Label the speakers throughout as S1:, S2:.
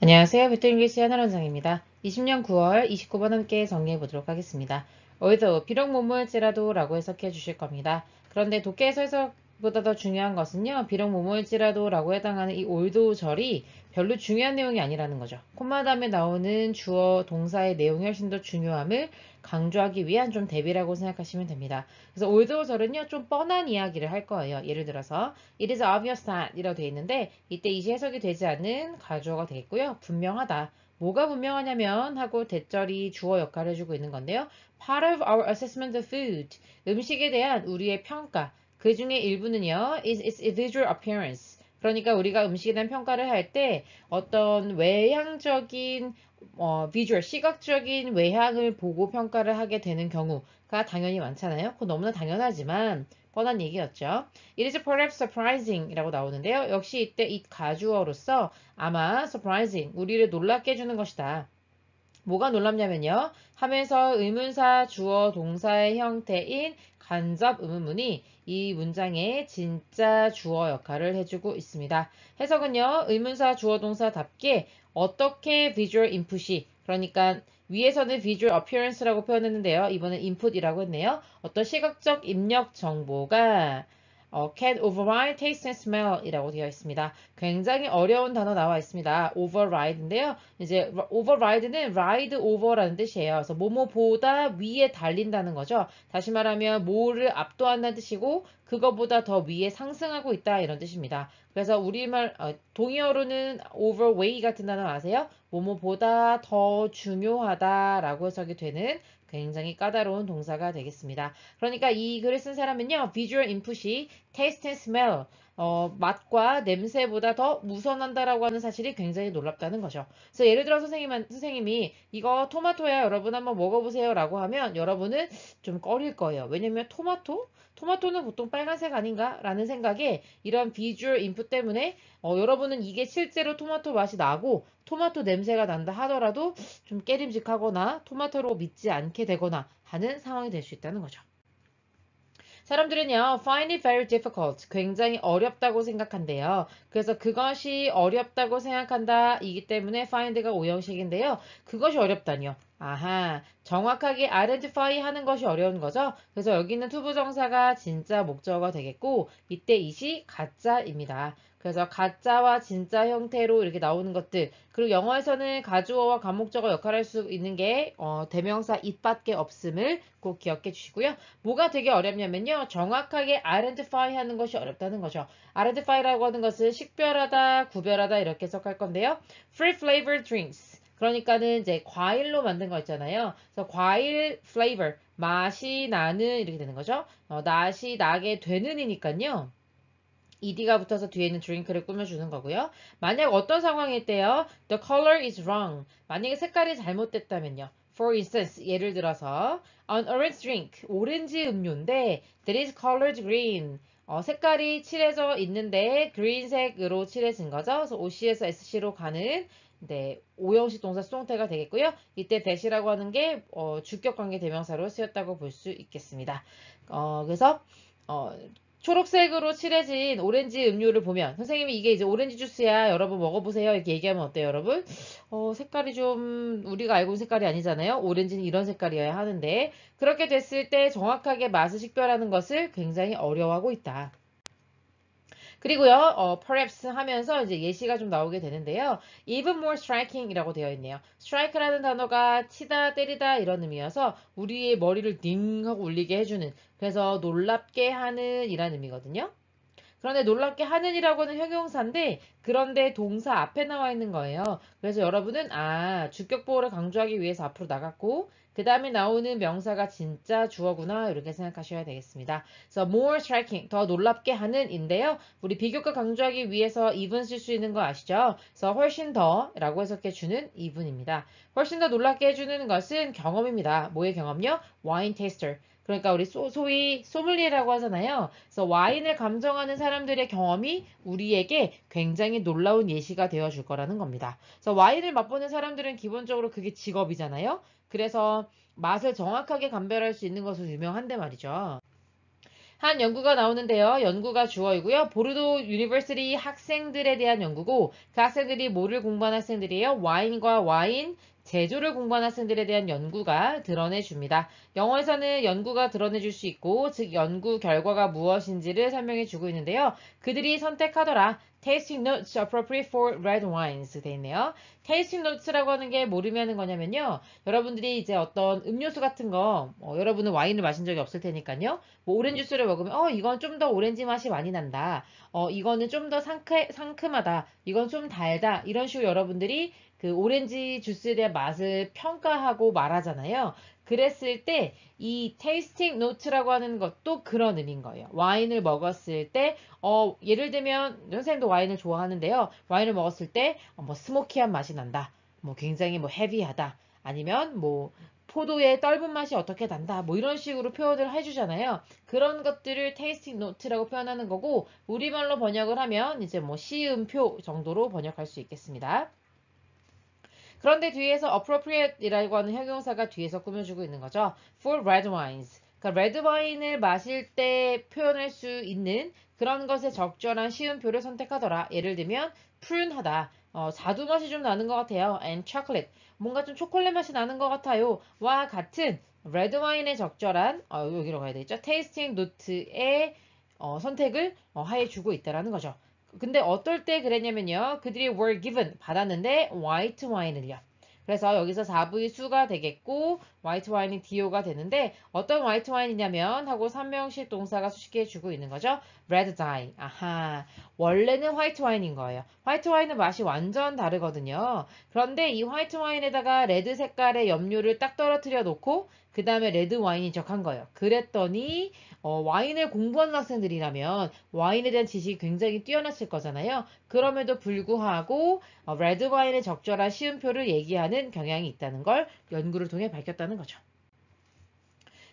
S1: 안녕하세요. 배틀잉글리시 하나원장입니다. 20년 9월 29번 함께 정리해 보도록 하겠습니다. although, 비록 뭐뭐일지라도 라고 해석해 주실 겁니다. 그런데 독해에서 해석보다 더 중요한 것은요. 비록 뭐뭐일지라도 라고 해당하는 이 although 절이 별로 중요한 내용이 아니라는 거죠. 콤마 다음에 나오는 주어, 동사의 내용이 훨씬 더 중요함을 강조하기 위한 좀 대비라고 생각하시면 됩니다. 그래서 although 절은요. 좀 뻔한 이야기를 할 거예요. 예를 들어서 it is obvious that 이라고 되어 있는데 이때 이시 해석이 되지 않는 가주어가 되겠고요. 분명하다. 뭐가 분명하냐면 하고 대절이 주어 역할을 해주고 있는 건데요. Part of our assessment of food. 음식에 대한 우리의 평가. 그 중에 일부는요. is its visual appearance. 그러니까 우리가 음식에 대한 평가를 할 때 어떤 외향적인 비주얼, 시각적인 외향을 보고 평가를 하게 되는 경우가 당연히 많잖아요. 그거 너무나 당연하지만 뻔한 얘기였죠. It is perhaps surprising 이라고 나오는데요. 역시 이때 it 가주어로서 아마 surprising, 우리를 놀랍게 해주는 것이다. 뭐가 놀랍냐면요. 하면서 의문사 주어 동사의 형태인 간접 의문문이 이 문장의 진짜 주어 역할을 해주고 있습니다. 해석은요. 의문사 주어 동사답게 어떻게 visual input이, 그러니까 위에서는 visual appearance라고 표현했는데요. 이번엔 input이라고 했네요. 어떤 시각적 입력 정보가 can override taste and smell 이라고 되어 있습니다. 굉장히 어려운 단어 나와 있습니다. override인데요. 이제 override는 ride over라는 뜻이에요. 그래서 뭐뭐보다 위에 달린다는 거죠. 다시 말하면 뭐를 압도한다는 뜻이고 그거보다 더 위에 상승하고 있다 이런 뜻입니다. 그래서 우리말 동의어로는 overweigh 같은 단어 아세요? 뭐뭐보다 더 중요하다라고 해석이 되는 굉장히 까다로운 동사가 되겠습니다. 그러니까 이 글을 쓴 사람은요. visual input이 taste and smell 맛과 냄새보다 더 우선한다라고 하는 사실이 굉장히 놀랍다는 거죠. 그래서 예를 들어 선생님이 이거 토마토야 여러분 한번 먹어보세요 라고 하면 여러분은 좀 꺼릴 거예요. 왜냐면 토마토는 보통 빨간색 아닌가? 라는 생각에 이런 비주얼 인풋 때문에 여러분은 이게 실제로 토마토 맛이 나고 토마토 냄새가 난다 하더라도 좀 깨림직하거나 토마토로 믿지 않게 되거나 하는 상황이 될 수 있다는 거죠. 사람들은요, find it very difficult. 굉장히 어렵다고 생각한대요. 그래서 그것이 어렵다고 생각한다. 이기 때문에 find가 오형식인데요. 그것이 어렵다니요. 아하, 정확하게 identify 하는 것이 어려운 거죠. 그래서 여기 있는 투부정사가 진짜 목적어가 되겠고, 이때 이시 가짜입니다. 그래서 가짜와 진짜 형태로 이렇게 나오는 것들. 그리고 영어에서는 가주어와 관목적어 역할을 할 수 있는 게 대명사 it밖에 없음을 꼭 기억해 주시고요. 뭐가 되게 어렵냐면요. 정확하게 identify 하는 것이 어렵다는 거죠. identify라고 하는 것은 식별하다, 구별하다 이렇게 해석할 건데요. free flavored drinks. 그러니까는 이제 과일로 만든 거 있잖아요. 그래서 과일 flavor, 맛이 나는 이렇게 되는 거죠. 맛이 나게 되는 이니까요. ed가 붙어서 뒤에 있는 drink를 꾸며주는 거고요. 만약 어떤 상황일 때요. The color is wrong. 만약에 색깔이 잘못됐다면요. For instance, 예를 들어서 an orange drink, 오렌지 음료인데 that is colored green. 색깔이 칠해져 있는데 green색으로 칠해진 거죠. 그래서 OC에서 SC로 가는 네, 오형식 동사 수동태가 되겠고요. 이때 that이라고 하는 게 주격관계 대명사로 쓰였다고 볼 수 있겠습니다. 그래서 어, 초록색으로 칠해진 오렌지 음료를 보면 선생님이 이게 이제 오렌지 주스야 여러분 먹어보세요 이렇게 얘기하면 어때요 여러분? 색깔이 좀 우리가 알고 있는 색깔이 아니잖아요. 오렌지는 이런 색깔이어야 하는데 그렇게 됐을 때 정확하게 맛을 식별하는 것을 굉장히 어려워하고 있다. 그리고요, perhaps 하면서 이제 예시가 좀 나오게 되는데요. even more striking 이라고 되어 있네요. strike라는 단어가 치다, 때리다 이런 의미여서 우리의 머리를 딩 하고 울리게 해주는, 그래서 놀랍게 하는 이란 의미거든요. 그런데 놀랍게 하는이라고는 형용사인데 그런데 동사 앞에 나와 있는 거예요. 그래서 여러분은 주격 보호를 강조하기 위해서 앞으로 나갔고 그 다음에 나오는 명사가 진짜 주어구나 이렇게 생각하셔야 되겠습니다. 그래서 more striking, 더 놀랍게 하는인데요. 우리 비교과 강조하기 위해서 even 쓸 수 있는 거 아시죠? 그래서 훨씬 더 라고 해석해 주는 even입니다. 훨씬 더 놀랍게 해주는 것은 경험입니다. 뭐의 경험요? wine taster. 그러니까 우리 소위 소믈리에라고 하잖아요. 그래서 와인을 감정하는 사람들의 경험이 우리에게 굉장히 놀라운 예시가 되어 줄 거라는 겁니다. 그래서 와인을 맛보는 사람들은 기본적으로 그게 직업이잖아요. 그래서 맛을 정확하게 감별할 수 있는 것으로 유명한데 말이죠. 한 연구가 나오는데요. 연구가 주어이고요. 보르도 유니버시티 학생들에 대한 연구고 그 학생들이 뭐를 공부한 학생들이에요? 와인과 와인 제조를 공부한 학생들에 대한 연구가 드러내줍니다. 영어에서는 연구가 드러내줄 수 있고 즉 연구 결과가 무엇인지를 설명해주고 있는데요. 그들이 선택하더라. Tasting notes appropriate for red wines 돼 있네요. Tasting notes라고 하는 게 뭐를 하는 거냐면요. 여러분들이 이제 어떤 음료수 같은 거 여러분은 와인을 마신 적이 없을 테니까요. 뭐 오렌지 주스를 먹으면 이건 좀 더 오렌지 맛이 많이 난다. 이거는 좀 더 상큼하다. 이건 좀 달다. 이런 식으로 여러분들이 그 오렌지 주스에 대한 맛을 평가하고 말하잖아요. 그랬을 때 이 테이스팅 노트라고 하는 것도 그런 의미인 거예요. 와인을 먹었을 때 예를 들면 선생님도 와인을 좋아하는데요. 와인을 먹었을 때 뭐 스모키한 맛이 난다. 뭐 굉장히 뭐 헤비하다. 아니면 뭐 포도의 떫은 맛이 어떻게 난다. 뭐 이런 식으로 표현을 해주잖아요. 그런 것들을 테이스팅 노트라고 표현하는 거고 우리말로 번역을 하면 이제 뭐 시음표 정도로 번역할 수 있겠습니다. 그런데 뒤에서 appropriate이라고 하는 형용사가 뒤에서 꾸며주고 있는 거죠. For red wines. 그러니까 레드 와인을 마실 때 표현할 수 있는 그런 것에 적절한 시음표를 선택하더라. 예를 들면 푸른하다. 자두 맛이 좀 나는 것 같아요. And chocolate. 뭔가 좀 초콜릿 맛이 나는 것 같아요. 와 같은 레드 와인에 적절한 여기로 가야 되겠죠. 테이스팅 노트의 선택을 해주고 있다라는 거죠. 근데 어떨 때 그랬냐면요. 그들이 were given 받았는데 white wine을요. 그래서 여기서 4부의 수가 되겠고 white wine이 do가 되는데 어떤 white wine이냐면 하고 3명식 동사가 수식해 주고 있는 거죠. red dye. 아하. 원래는 white wine인 거예요. white wine은 맛이 완전 다르거든요. 그런데 이 white wine에다가 레드 색깔의 염료를 딱 떨어뜨려 놓고 그 다음에 레드 와인인 척한 거예요. 그랬더니 와인을 공부하는 학생들이라면 와인에 대한 지식이 굉장히 뛰어났을 거잖아요. 그럼에도 불구하고 레드 와인의 적절한 시음표를 얘기하는 경향이 있다는 걸 연구를 통해 밝혔다는 거죠.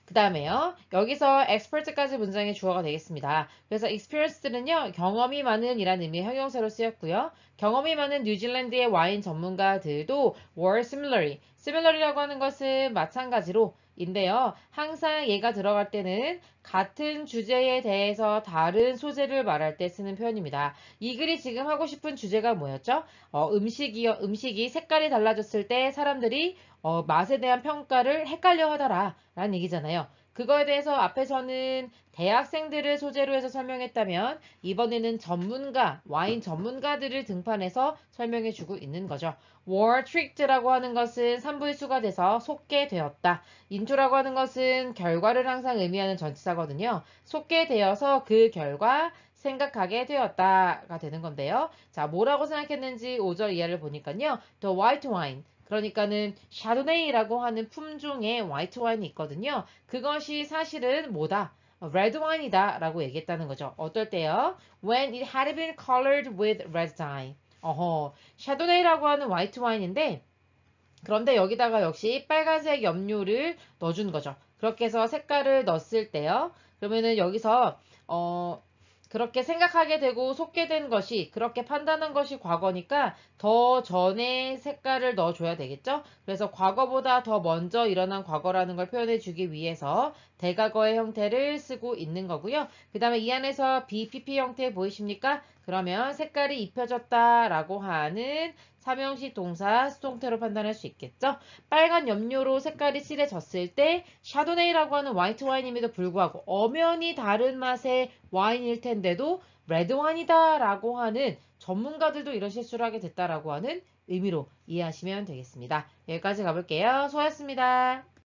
S1: 그 다음에요. 여기서 expert까지 문장의 주어가 되겠습니다. 그래서 experienced는요. 경험이 많은 이란 의미의 형용사로 쓰였고요. 경험이 많은 뉴질랜드의 와인 전문가들도 were similarly라고 하는 것은 마찬가지로 인데요. 항상 얘가 들어갈 때는 같은 주제에 대해서 다른 소재를 말할 때 쓰는 표현입니다. 이 글이 지금 하고 싶은 주제가 뭐였죠? 음식이 색깔이 달라졌을 때 사람들이 맛에 대한 평가를 헷갈려 하더라 라는 얘기잖아요. 그거에 대해서 앞에서는 대학생들을 소재로 해서 설명했다면 이번에는 와인 전문가들을 등판해서 설명해 주고 있는 거죠. were tricked라고 하는 것은 산부의 수가 돼서 속게 되었다. into라고 하는 것은 결과를 항상 의미하는 전치사거든요. 속게 되어서 그 결과 생각하게 되었다가 되는 건데요. 자, 뭐라고 생각했는지 5절 이하를 보니까요. The white wine. 그러니까는 샤도네이라고 하는 품종의 화이트 와인이 있거든요. 그것이 사실은 뭐다? 레드 와인이다 라고 얘기했다는 거죠. 어떨 때요? When it had been colored with red dye. 샤도네이라고 하는 화이트 와인인데 그런데 여기다가 역시 빨간색 염료를 넣어준 거죠. 그렇게 해서 색깔을 넣었을 때요. 그러면은 여기서 그렇게 생각하게 되고 속게 된 것이 그렇게 판단한 것이 과거니까 더 전에 색깔을 넣어줘야 되겠죠. 그래서 과거보다 더 먼저 일어난 과거라는 걸 표현해 주기 위해서 대과거의 형태를 쓰고 있는 거고요. 그 다음에 이 안에서 BPP 형태 보이십니까? 그러면 색깔이 입혀졌다라고 하는 삼형식 동사 수동태로 판단할 수 있겠죠. 빨간 염료로 색깔이 칠해졌을 때 샤도네이라고 하는 화이트 와인임에도 불구하고 엄연히 다른 맛의 와인일 텐데도 레드 와인이다 라고 하는 전문가들도 이런 실수를 하게 됐다라고 하는 의미로 이해하시면 되겠습니다. 여기까지 가볼게요. 수고하셨습니다.